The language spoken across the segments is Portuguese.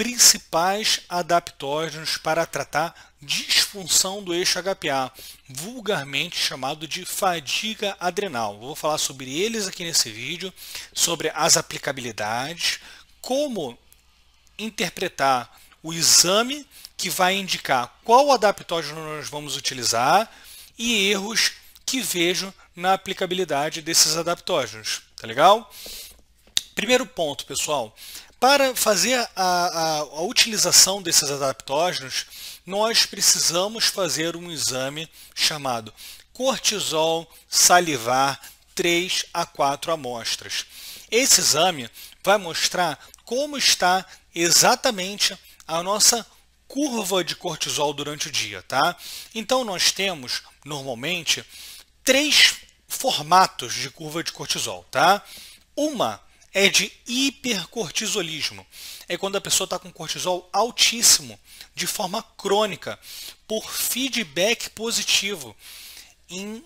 principais adaptógenos para tratar disfunção do eixo HPA, vulgarmente chamado de fadiga adrenal. Vou falar sobre eles aqui nesse vídeo, sobre as aplicabilidades, como interpretar o exame que vai indicar qual adaptógeno nós vamos utilizar e erros que vejo na aplicabilidade desses adaptógenos. Tá legal? Primeiro ponto, pessoal. Para fazer a utilização desses adaptógenos, nós precisamos fazer um exame chamado cortisol salivar 3 a 4 amostras. Esse exame vai mostrar como está exatamente a nossa curva de cortisol durante o dia, tá? Então nós temos normalmente 3 formatos de curva de cortisol, tá? Uma é de hipercortisolismo. É quando a pessoa está com cortisol altíssimo, de forma crônica, por feedback positivo, em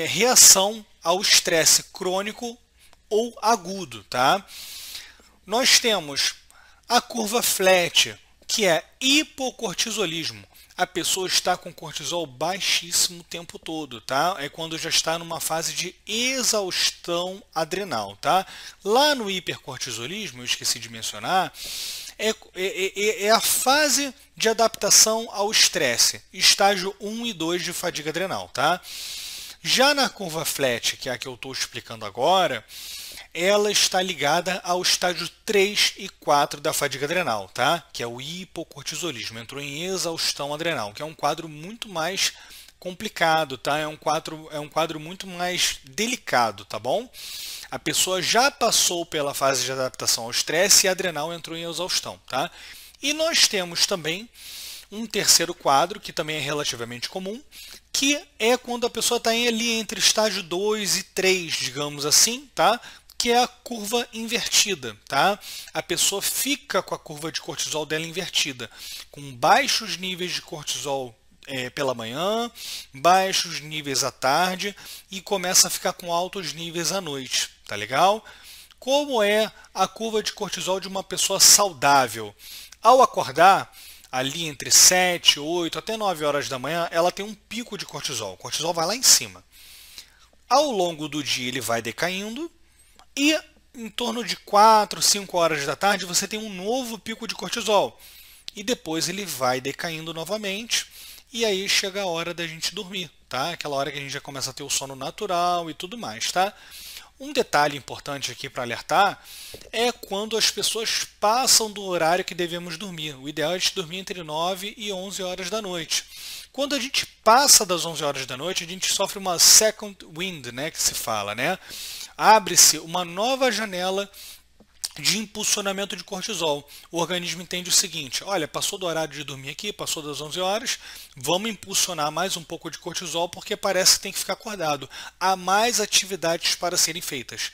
reação ao estresse crônico ou agudo. Tá? Nós temos a curva flat, que é hipocortisolismo. A pessoa está com cortisol baixíssimo o tempo todo, tá? É quando já está numa fase de exaustão adrenal, tá? Lá no hipercortisolismo, eu esqueci de mencionar, é a fase de adaptação ao estresse, estágio 1 e 2 de fadiga adrenal, tá? Já na curva flat, que é a que eu estou explicando agora, ela está ligada ao estágio 3 e 4 da fadiga adrenal, tá? Que é o hipocortisolismo, entrou em exaustão adrenal, que é um quadro muito mais complicado, tá? É um quadro muito mais delicado, tá bom? A pessoa já passou pela fase de adaptação ao estresse e a adrenal entrou em exaustão, tá? E nós temos também um terceiro quadro, que também é relativamente comum, que é quando a pessoa está ali entre estágio 2 e 3, digamos assim, tá? Que é a curva invertida, tá? A pessoa fica com a curva de cortisol dela invertida, com baixos níveis de cortisol pela manhã, baixos níveis à tarde e começa a ficar com altos níveis à noite, tá legal? Como é a curva de cortisol de uma pessoa saudável? Ao acordar, ali entre 7, 8 até 9 horas da manhã, ela tem um pico de cortisol. O cortisol vai lá em cima. Ao longo do dia ele vai decaindo, e em torno de 4, 5 horas da tarde você tem um novo pico de cortisol. E depois ele vai decaindo novamente. E aí chega a hora da gente dormir, tá? Aquela hora que a gente já começa a ter o sono natural e tudo mais, tá? Um detalhe importante aqui para alertar é quando as pessoas passam do horário que devemos dormir. O ideal é a gente dormir entre 9 e 11 horas da noite. Quando a gente passa das 11 horas da noite, a gente sofre uma second wind, né, que se fala, né? Abre-se uma nova janela de impulsionamento de cortisol. O organismo entende o seguinte: olha, passou do horário de dormir aqui, passou das 11 horas, vamos impulsionar mais um pouco de cortisol porque parece que tem que ficar acordado. Há mais atividades para serem feitas.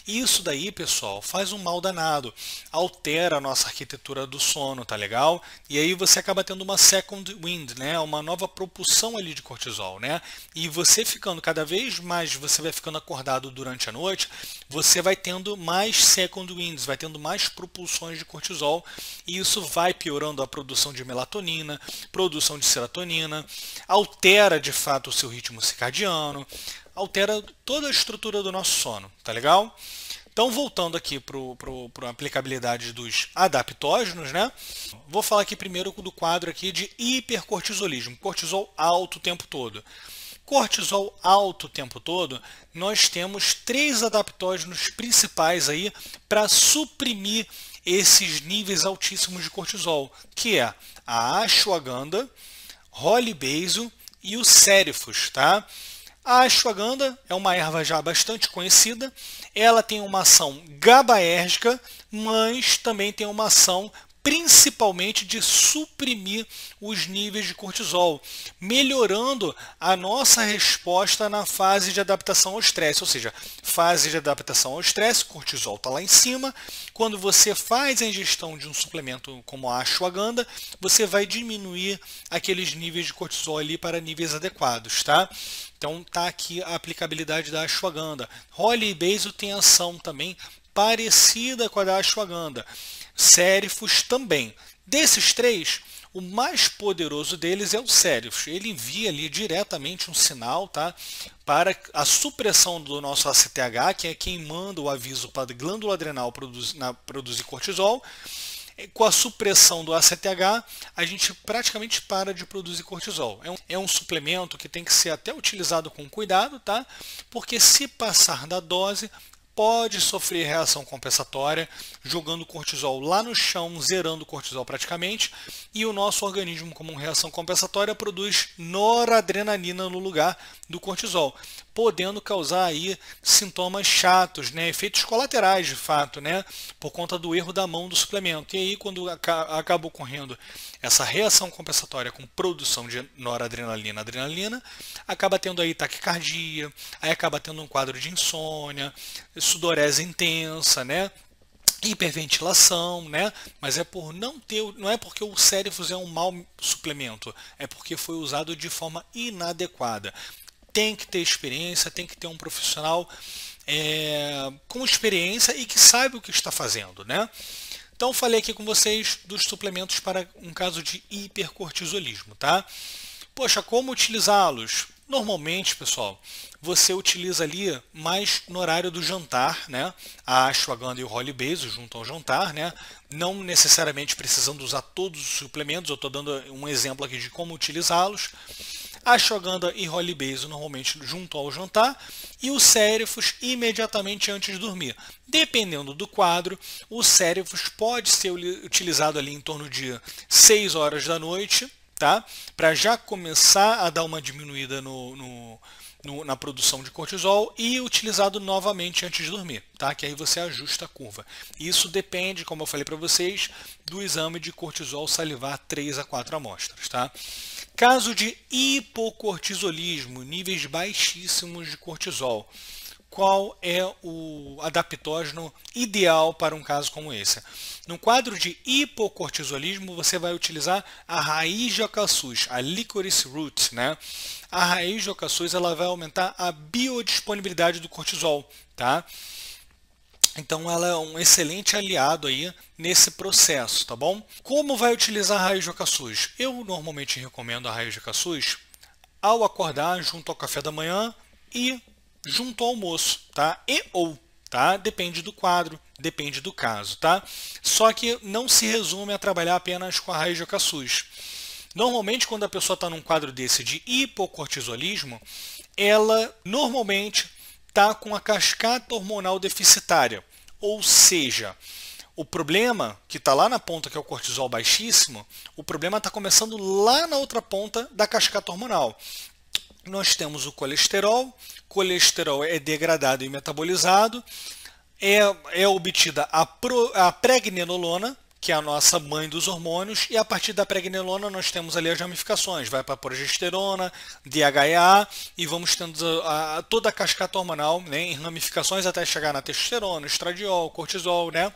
Isso daí, pessoal, faz um mal danado, altera a nossa arquitetura do sono, tá legal? E aí você acaba tendo uma second wind, né? Uma nova propulsão ali de cortisol, né? E você ficando cada vez mais, você vai ficando acordado durante a noite, você vai tendo mais second winds, vai tendo mais propulsões de cortisol, e isso vai piorando a produção de melatonina, produção de serotonina, altera de fato o seu ritmo circadiano, altera toda a estrutura do nosso sono, tá legal? Então, voltando aqui para a aplicabilidade dos adaptógenos, né? Vou falar aqui primeiro do quadro aqui de hipercortisolismo, cortisol alto o tempo todo. Cortisol alto o tempo todo, nós temos 3 adaptógenos principais aí para suprimir esses níveis altíssimos de cortisol, que é a ashwagandha, rolibeiso e o cérifos, tá? A ashwagandha é uma erva já bastante conhecida, ela tem uma ação GABAérgica, mas também tem uma ação principalmente de suprimir os níveis de cortisol, melhorando a nossa resposta na fase de adaptação ao estresse, ou seja, fase de adaptação ao estresse, cortisol está lá em cima, quando você faz a ingestão de um suplemento como a ashwagandha, você vai diminuir aqueles níveis de cortisol ali para níveis adequados, tá? Então está aqui a aplicabilidade da ashwagandha. Rolibeiso tem ação também parecida com a da ashwagandha. Cérifos também Desses três, o mais poderoso deles é o cérebro. Ele envia ali diretamente um sinal, tá, para a supressão do nosso ACTH, que é quem manda o aviso para a glândula adrenal produzir cortisol. Com a supressão do ACTH, a gente praticamente para de produzir cortisol. É um suplemento que tem que ser até utilizado com cuidado, tá? Porque se passar da dose, pode sofrer reação compensatória, jogando cortisol lá no chão, zerando o cortisol praticamente, e o nosso organismo, como reação compensatória, produz noradrenalina no lugar do cortisol, podendo causar aí sintomas chatos, né, efeitos colaterais de fato, né, por conta do erro da mão do suplemento. E aí, quando acaba ocorrendo essa reação compensatória com produção de noradrenalina, adrenalina, acaba tendo aí taquicardia, aí acaba tendo um quadro de insônia, sudorese intensa, né? Hiperventilação, né? Mas é por não é porque o Cérifos é um mau suplemento, é porque foi usado de forma inadequada. Tem que ter experiência, tem que ter um profissional com experiência e que saiba o que está fazendo, né? Então falei aqui com vocês dos suplementos para um caso de hipercortisolismo, tá? Poxa, como utilizá-los? Normalmente, pessoal, você utiliza ali mais no horário do jantar, né? A ashwagandha e o holy basil junto ao jantar, né? Não necessariamente precisando usar todos os suplementos, eu estou dando um exemplo aqui de como utilizá-los. A ashwagandha e holy basil normalmente junto ao jantar e o cérifos imediatamente antes de dormir. Dependendo do quadro, o cérifos pode ser utilizado ali em torno de 6 horas da noite, tá? Para já começar a dar uma diminuída na produção de cortisol e utilizado novamente antes de dormir, tá? Que aí você ajusta a curva. Isso depende, como eu falei para vocês, do exame de cortisol salivar 3 a 4 amostras, tá? Caso de hipocortisolismo, níveis baixíssimos de cortisol. Qual é o adaptógeno ideal para um caso como esse? No quadro de hipocortisolismo, você vai utilizar a raiz de acaçuz, a licorice root, né? A raiz de acaçuz ela vai aumentar a biodisponibilidade do cortisol, tá? Então ela é um excelente aliado aí nesse processo, tá bom? Como vai utilizar a raiz de acaçuz? Eu normalmente recomendo a raiz de acaçuz ao acordar junto ao café da manhã e junto ao almoço, tá? Tá? Depende do quadro, depende do caso, tá? Só que não se resume a trabalhar apenas com a raiz de acaçuz. Normalmente, quando a pessoa está num quadro desse de hipocortisolismo, ela normalmente está com a cascata hormonal deficitária, ou seja, o problema que está lá na ponta, que é o cortisol baixíssimo, o problema está começando lá na outra ponta da cascata hormonal. Nós temos o colesterol é degradado e metabolizado, é obtida a pregnenolona, que é a nossa mãe dos hormônios, e a partir da pregnenolona nós temos ali as ramificações, vai para a progesterona, DHEA, e vamos tendo toda a cascata hormonal, né, em ramificações até chegar na testosterona, estradiol, cortisol, né? O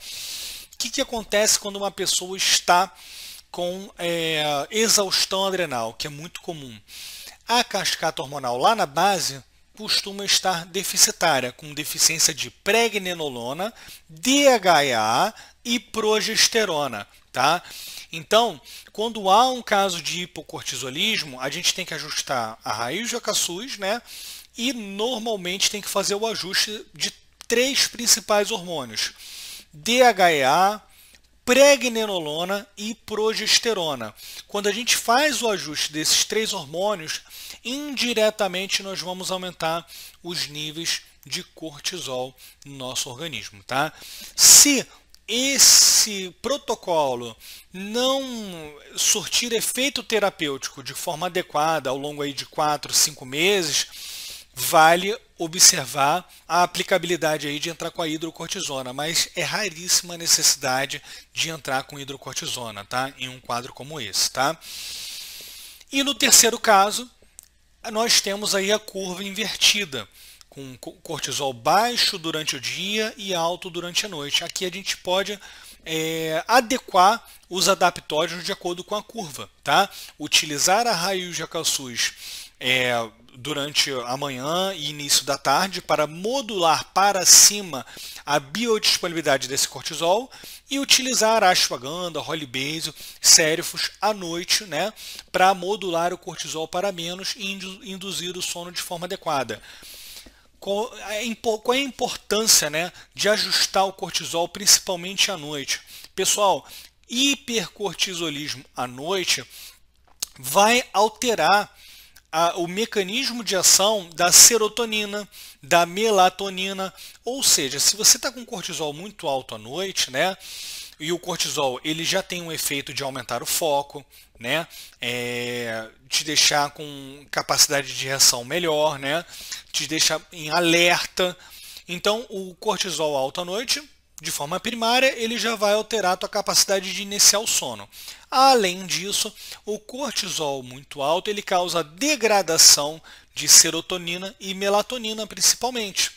que acontece quando uma pessoa está com exaustão adrenal, que é muito comum? A cascata hormonal lá na base costuma estar deficitária, com deficiência de pregnenolona, DHEA e progesterona, tá? Então, quando há um caso de hipocortisolismo, a gente tem que ajustar a raiz de acaçuz, né? E normalmente tem que fazer o ajuste de 3 principais hormônios: DHEA, pregnenolona e progesterona. Quando a gente faz o ajuste desses 3 hormônios, indiretamente nós vamos aumentar os níveis de cortisol no nosso organismo, tá? Se esse protocolo não surtir efeito terapêutico de forma adequada ao longo aí de 4, 5 meses, vale observar a aplicabilidade aí de entrar com a hidrocortisona, mas é raríssima a necessidade de entrar com hidrocortisona, tá? Em um quadro como esse, tá? E no terceiro caso, nós temos aí a curva invertida, com cortisol baixo durante o dia e alto durante a noite. Aqui a gente pode adequar os adaptógenos de acordo com a curva, tá? Utilizar a raiz de acaçuz durante a manhã e início da tarde para modular para cima a biodisponibilidade desse cortisol e utilizar a ashwagandha, holy basil, cérifos à noite, né, para modular o cortisol para menos e induzir o sono de forma adequada. Qual é a importância, né, de ajustar o cortisol principalmente à noite? Pessoal, hipercortisolismo à noite vai alterar o mecanismo de ação da serotonina, da melatonina, ou seja, se você está com cortisol muito alto à noite, né, e o cortisol ele já tem um efeito de aumentar o foco, né, te deixar com capacidade de reação melhor, né, te deixar em alerta. Então, o cortisol alto à noite, de forma primária, ele já vai alterar a tua capacidade de iniciar o sono. Além disso, o cortisol muito alto ele causa degradação de serotonina e melatonina principalmente.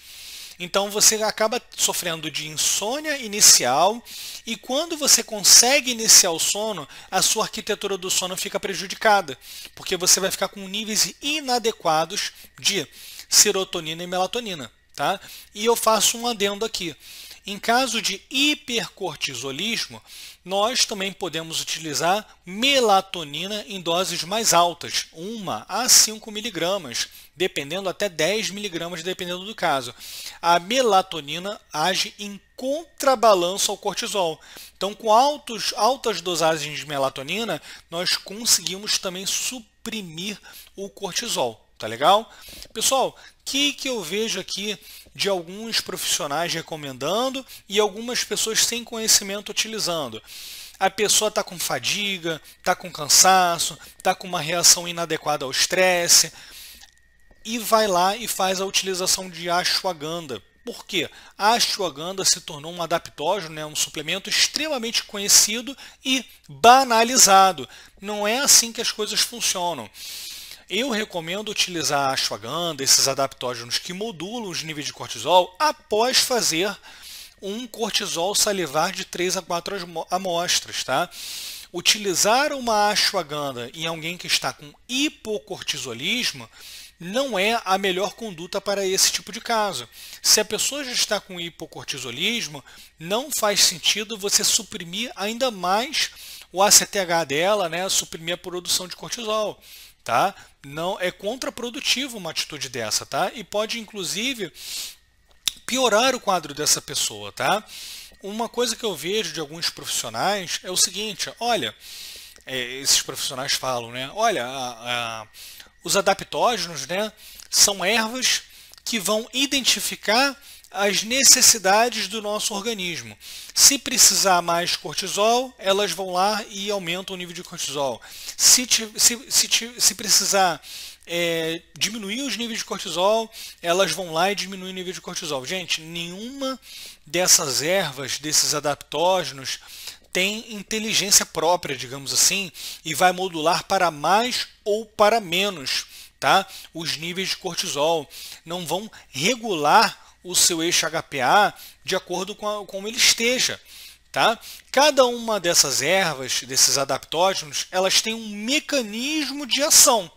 Então você acaba sofrendo de insônia inicial e quando você consegue iniciar o sono, a sua arquitetura do sono fica prejudicada, porque você vai ficar com níveis inadequados de serotonina e melatonina, tá? E eu faço um adendo aqui. Em caso de hipercortisolismo, nós também podemos utilizar melatonina em doses mais altas, 1 a 5 miligramas, dependendo até 10 miligramas, dependendo do caso. A melatonina age em contrabalanço ao cortisol. Então, com altas dosagens de melatonina, nós conseguimos também suprimir o cortisol. Tá legal? Pessoal, o que eu vejo aqui de alguns profissionais recomendando e algumas pessoas sem conhecimento utilizando? A pessoa está com fadiga, está com cansaço, está com uma reação inadequada ao estresse e vai lá e faz a utilização de ashwagandha. Por quê? A ashwagandha se tornou um adaptógeno, né, um suplemento extremamente conhecido e banalizado. Não é assim que as coisas funcionam. Eu recomendo utilizar a ashwagandha, esses adaptógenos que modulam os níveis de cortisol, após fazer um cortisol salivar de 3 a 4 amostras. Tá? Utilizar uma ashwagandha em alguém que está com hipocortisolismo não é a melhor conduta para esse tipo de caso. Se a pessoa já está com hipocortisolismo, não faz sentido você suprimir ainda mais o ACTH dela, né, suprimir a produção de cortisol. Tá? Não é contraprodutivo uma atitude dessa, tá? E pode inclusive piorar o quadro dessa pessoa, tá? Uma coisa que eu vejo de alguns profissionais é o seguinte: olha, esses profissionais falam, né? Olha, os adaptógenos, né, são ervas que vão identificar as necessidades do nosso organismo. Se precisar mais cortisol, elas vão lá e aumentam o nível de cortisol. Se precisar diminuir os níveis de cortisol, elas vão lá e diminuem o nível de cortisol. Gente, nenhuma dessas ervas, desses adaptógenos, tem inteligência própria, digamos assim, e vai modular para mais ou para menos, tá? Os níveis de cortisol. Não vão regular o seu eixo HPA de acordo com como ele esteja. Tá? Cada uma dessas ervas, desses adaptógenos, elas têm um mecanismo de ação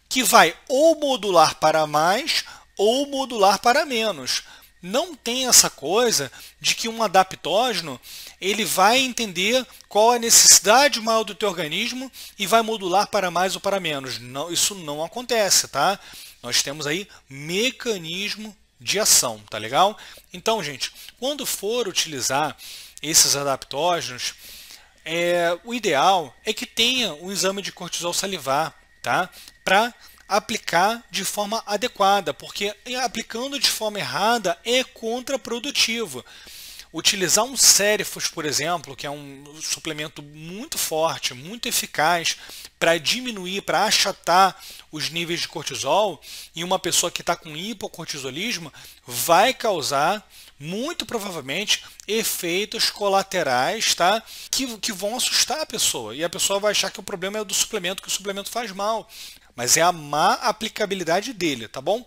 que vai ou modular para mais ou modular para menos. Não tem essa coisa de que um adaptógeno ele vai entender qual é a necessidade maior do teu organismo e vai modular para mais ou para menos. Não, isso não acontece, tá? Nós temos aí mecanismo de ação, tá legal? Então, gente, quando for utilizar esses adaptógenos, o ideal é que tenha um exame de cortisol salivar, tá? Para aplicar de forma adequada, porque aplicando de forma errada é contraprodutivo. Utilizar um Cérifos, por exemplo, que é um suplemento muito forte, muito eficaz para diminuir, para achatar os níveis de cortisol, e uma pessoa que está com hipocortisolismo vai causar, muito provavelmente, efeitos colaterais, tá? que vão assustar a pessoa. E a pessoa vai achar que o problema é do suplemento, que o suplemento faz mal. Mas é a má aplicabilidade dele, tá bom?